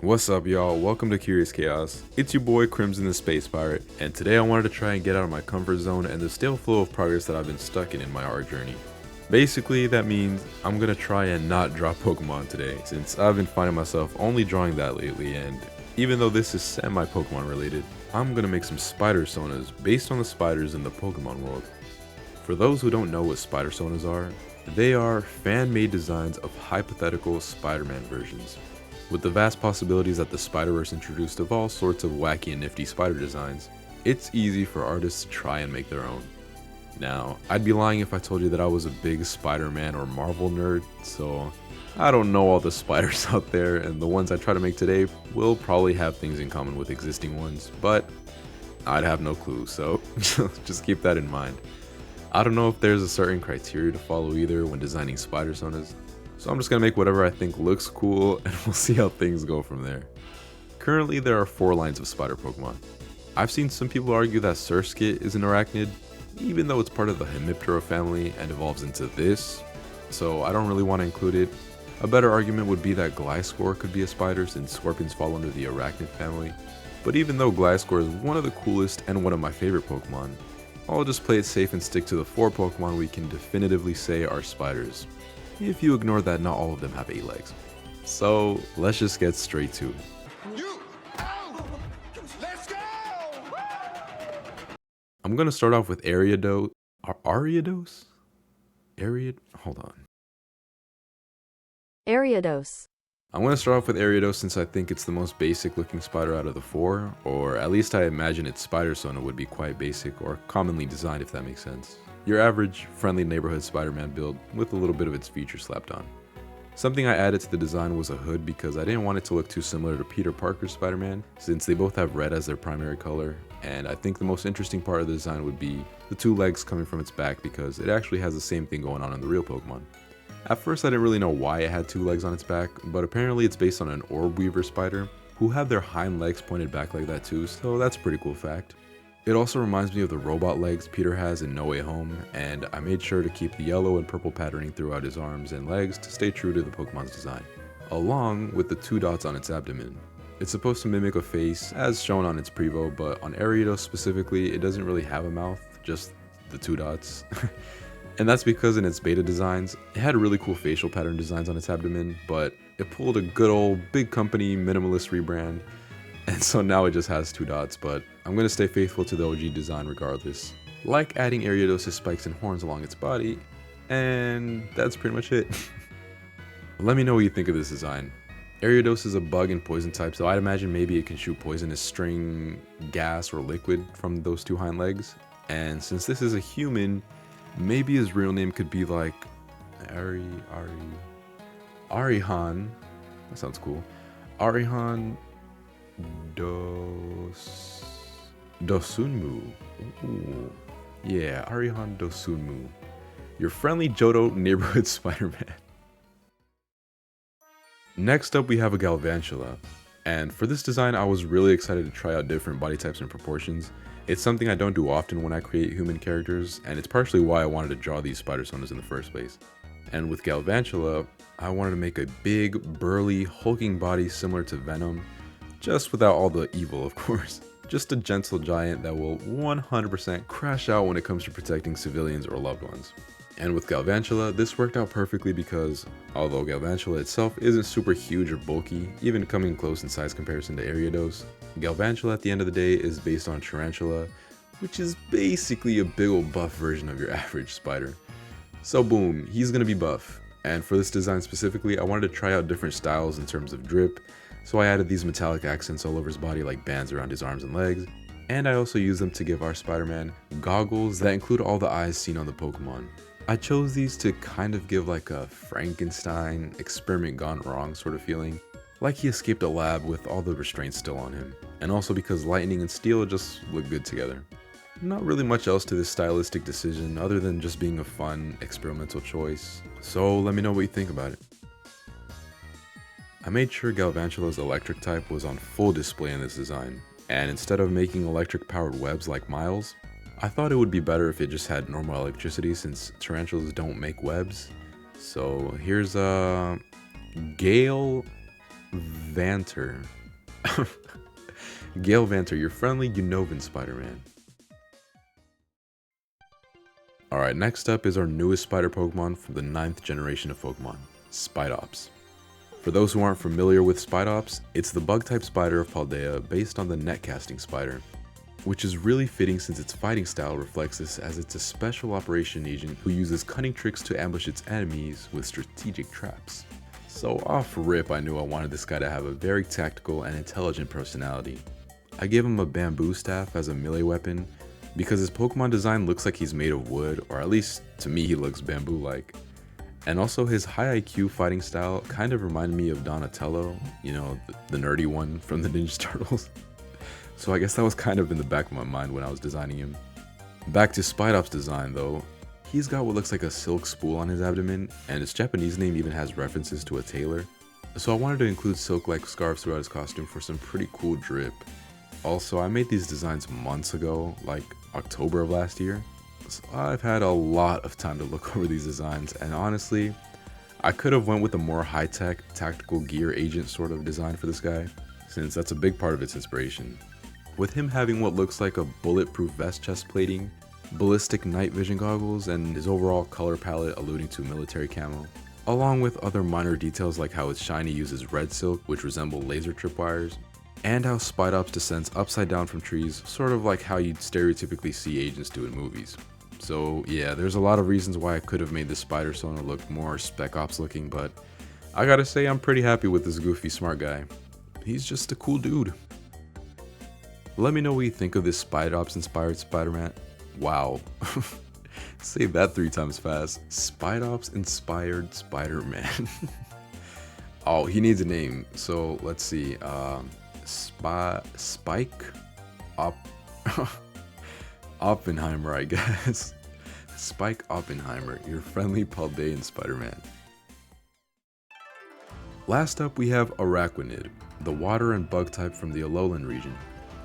What's up, y'all? Welcome to Curious Chaos. It's your boy Crimson the Space Pirate, and today I wanted to try and get out of my comfort zone and the stale flow of progress that I've been stuck in my art journey. Basically, that means I'm gonna try and not draw Pokemon today, since I've been finding myself only drawing that lately, and even though this is semi-Pokemon related, I'm gonna make some Spider-Sonas based on the spiders in the Pokemon world. For those who don't know what Spider-Sonas are, they are fan-made designs of hypothetical Spider-Man versions. With the vast possibilities that the Spider-Verse introduced of all sorts of wacky and nifty spider designs, it's easy for artists to try and make their own. Now, I'd be lying if I told you that I was a big Spider-Man or Marvel nerd, so I don't know all the spiders out there, and the ones I try to make today will probably have things in common with existing ones, but I'd have no clue, so just keep that in mind. I don't know if there's a certain criteria to follow either when designing Spider-Sonas, so I'm just gonna make whatever I think looks cool and we'll see how things go from there. Currently there are 4 lines of spider Pokemon. I've seen some people argue that Surskit is an arachnid, even though it's part of the Hemiptera family and evolves into this, so I don't really want to include it. A better argument would be that Gliscor could be a spider since scorpions fall under the arachnid family, but even though Gliscor is one of the coolest and one of my favorite Pokemon, I'll just play it safe and stick to the 4 Pokemon we can definitively say are spiders. If you ignore that not all of them have 8 legs. So let's just get straight to it. Let's go! I'm gonna start off with Ariados. Ariados? Hold on. Ariados. I'm gonna start off with Ariados since I think it's the most basic looking spider out of the 4, or at least I imagine its Spider-Sona would be quite basic or commonly designed, if that makes sense. Your average, friendly neighborhood Spider-Man build with a little bit of its features slapped on. Something I added to the design was a hood because I didn't want it to look too similar to Peter Parker's Spider-Man, since they both have red as their primary color, and I think the most interesting part of the design would be the 2 legs coming from its back because it actually has the same thing going on in the real Pokemon. At first I didn't really know why it had 2 legs on its back, but apparently it's based on an orb weaver spider, who have their hind legs pointed back like that too, so that's a pretty cool fact. It also reminds me of the robot legs Peter has in No Way Home, and I made sure to keep the yellow and purple patterning throughout his arms and legs to stay true to the Pokemon's design, along with the 2 dots on its abdomen. It's supposed to mimic a face, as shown on its Prevo, but on Ariados specifically, it doesn't really have a mouth, just the 2 dots. And that's because in its beta designs, it had really cool facial pattern designs on its abdomen, but it pulled a good old big company minimalist rebrand, and so now it just has 2 dots, but I'm going to stay faithful to the OG design regardless. Like adding Ariados' spikes and horns along its body, and that's pretty much it. Let me know what you think of this design. Ariados is a bug and poison type, so I'd imagine maybe it can shoot poisonous string, gas, or liquid from those 2 hind legs. And since this is a human, maybe his real name could be like Arihan. That sounds cool. Arihan Dosunmu. Ooh. Yeah, Arihan Dosunmu. Your friendly Johto neighborhood Spider-Man. Next up we have a Galvantula. And for this design I was really excited to try out different body types and proportions. It's something I don't do often when I create human characters, and it's partially why I wanted to draw these Spider-Sonas in the first place. And with Galvantula, I wanted to make a big, burly, hulking body similar to Venom, just without all the evil, of course. Just a gentle giant that will 100% crash out when it comes to protecting civilians or loved ones. And with Galvantula, this worked out perfectly because, although Galvantula itself isn't super huge or bulky, even coming close in size comparison to Ariados, Galvantula at the end of the day is based on Tarantula, which is basically a big ol' buff version of your average spider. So boom, he's gonna be buff. And for this design specifically, I wanted to try out different styles in terms of drip, so I added these metallic accents all over his body like bands around his arms and legs, and I also used them to give our Spider-Man goggles that include all the eyes seen on the Pokemon. I chose these to kind of give like a Frankenstein experiment gone wrong sort of feeling, like he escaped a lab with all the restraints still on him, and also because lightning and steel just look good together. Not really much else to this stylistic decision other than just being a fun, experimental choice, so let me know what you think about it. I made sure Galvantula's electric type was on full display in this design, and instead of making electric powered webs like Miles, I thought it would be better if it just had normal electricity since tarantulas don't make webs. So here's a Gale Galvantur. Galvantur, your friendly Unovan Spider-Man. Alright, next up is our newest spider Pokemon from the 9th generation of Pokemon, Spidops. For those who aren't familiar with Spidops, it's the bug-type spider of Paldea based on the netcasting spider, which is really fitting since its fighting style reflects this, as it's a special operation agent who uses cunning tricks to ambush its enemies with strategic traps. So off rip, I knew I wanted this guy to have a very tactical and intelligent personality. I gave him a bamboo staff as a melee weapon because his Pokemon design looks like he's made of wood, or at least to me he looks bamboo-like. And also his high IQ fighting style kind of reminded me of Donatello, you know, the nerdy one from the Ninja Turtles. So I guess that was kind of in the back of my mind when I was designing him. Back to Spidops' design though, he's got what looks like a silk spool on his abdomen, and his Japanese name even has references to a tailor. So I wanted to include silk-like scarves throughout his costume for some pretty cool drip. Also, I made these designs months ago, like October of last year. So I've had a lot of time to look over these designs, and honestly, I could have went with a more high-tech, tactical gear agent sort of design for this guy, since that's a big part of its inspiration. With him having what looks like a bulletproof vest chest plating, ballistic night vision goggles, and his overall color palette alluding to military camo, along with other minor details like how its shiny uses red silk, which resemble laser tripwires, and how Spidops descends upside down from trees, sort of like how you'd stereotypically see agents do in movies. So yeah, there's a lot of reasons why I could have made this Spider-Sona look more Spec Ops looking, but I gotta say I'm pretty happy with this goofy smart guy. He's just a cool dude. Let me know what you think of this Spidops inspired Spider-Man. Wow. Say that 3 times fast. Spidops inspired Spider-Man. Oh, he needs a name. So let's see. Spike? Oppenheimer, I guess. Spike Oppenheimer, your friendly Paldean Spider-Man. Last up we have Araquanid, the water and bug type from the Alolan region.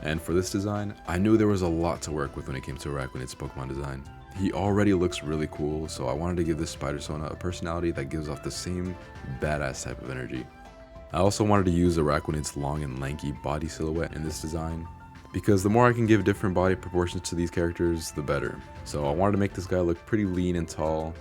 And for this design, I knew there was a lot to work with when it came to Araquanid's Pokemon design. He already looks really cool, so I wanted to give this Spider-Sona a personality that gives off the same badass type of energy. I also wanted to use Araquanid's long and lanky body silhouette in this design, because the more I can give different body proportions to these characters, the better. So I wanted to make this guy look pretty lean and tall.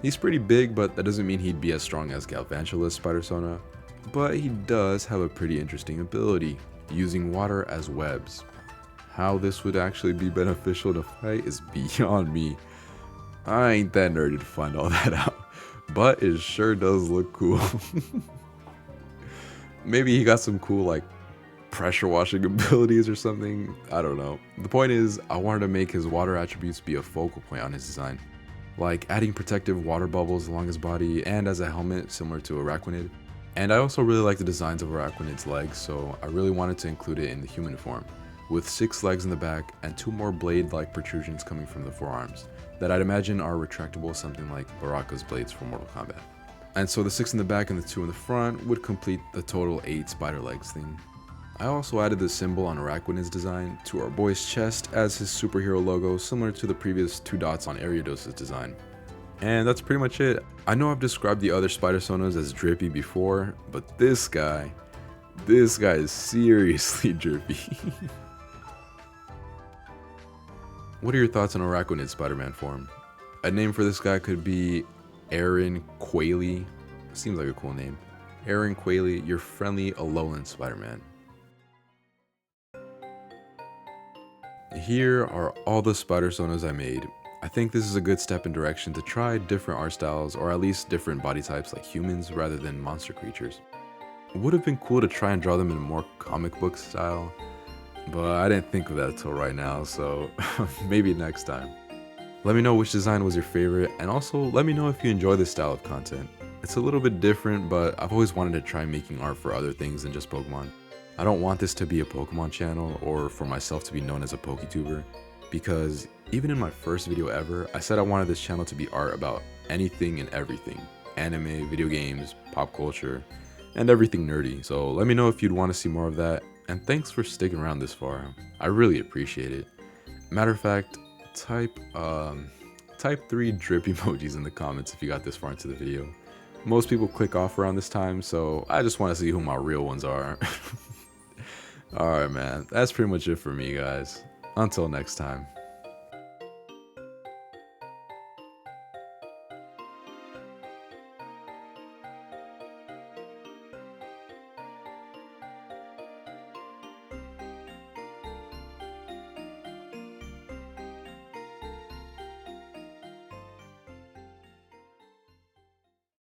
He's pretty big, but that doesn't mean he'd be as strong as Galvantula Spider-Sona, but he does have a pretty interesting ability, using water as webs. How this would actually be beneficial to fight is beyond me. I ain't that nerdy to find all that out, but it sure does look cool. Maybe he got some cool like pressure washing abilities or something, I don't know. The point is, I wanted to make his water attributes be a focal point on his design, like adding protective water bubbles along his body and as a helmet similar to Araquanid. And I also really like the designs of Araquanid's legs, so I really wanted to include it in the human form, with 6 legs in the back and 2 more blade-like protrusions coming from the forearms, that I'd imagine are retractable, something like Baraka's blades from Mortal Kombat. And so the 6 in the back and the 2 in the front would complete the total 8 spider legs thing. I also added the symbol on Araquanid's design to our boy's chest as his superhero logo, similar to the previous 2 dots on Ariados' design. And that's pretty much it. I know I've described the other Spider-Sonas as drippy before, but this guy is seriously drippy. What are your thoughts on Araquanid Spider-Man form? A name for this guy could be Aaron Quayle. Seems like a cool name. Aaron Quayle, your friendly Alolan Spider-Man. Here are all the Spider-Sonas I made. I think this is a good step in direction to try different art styles, or at least different body types like humans rather than monster creatures. It would have been cool to try and draw them in a more comic book style, but I didn't think of that until right now, so maybe next time. Let me know which design was your favorite, and also let me know if you enjoy this style of content. It's a little bit different, but I've always wanted to try making art for other things than just Pokemon. I don't want this to be a Pokemon channel or for myself to be known as a PokeTuber, because even in my first video ever, I said I wanted this channel to be art about anything and everything. Anime, video games, pop culture, and everything nerdy. So let me know if you'd want to see more of that, and thanks for sticking around this far. I really appreciate it. Matter of fact, type 3 drip emojis in the comments if you got this far into the video. Most people click off around this time, so I just want to see who my real ones are. Alright man, that's pretty much it for me guys. Until next time.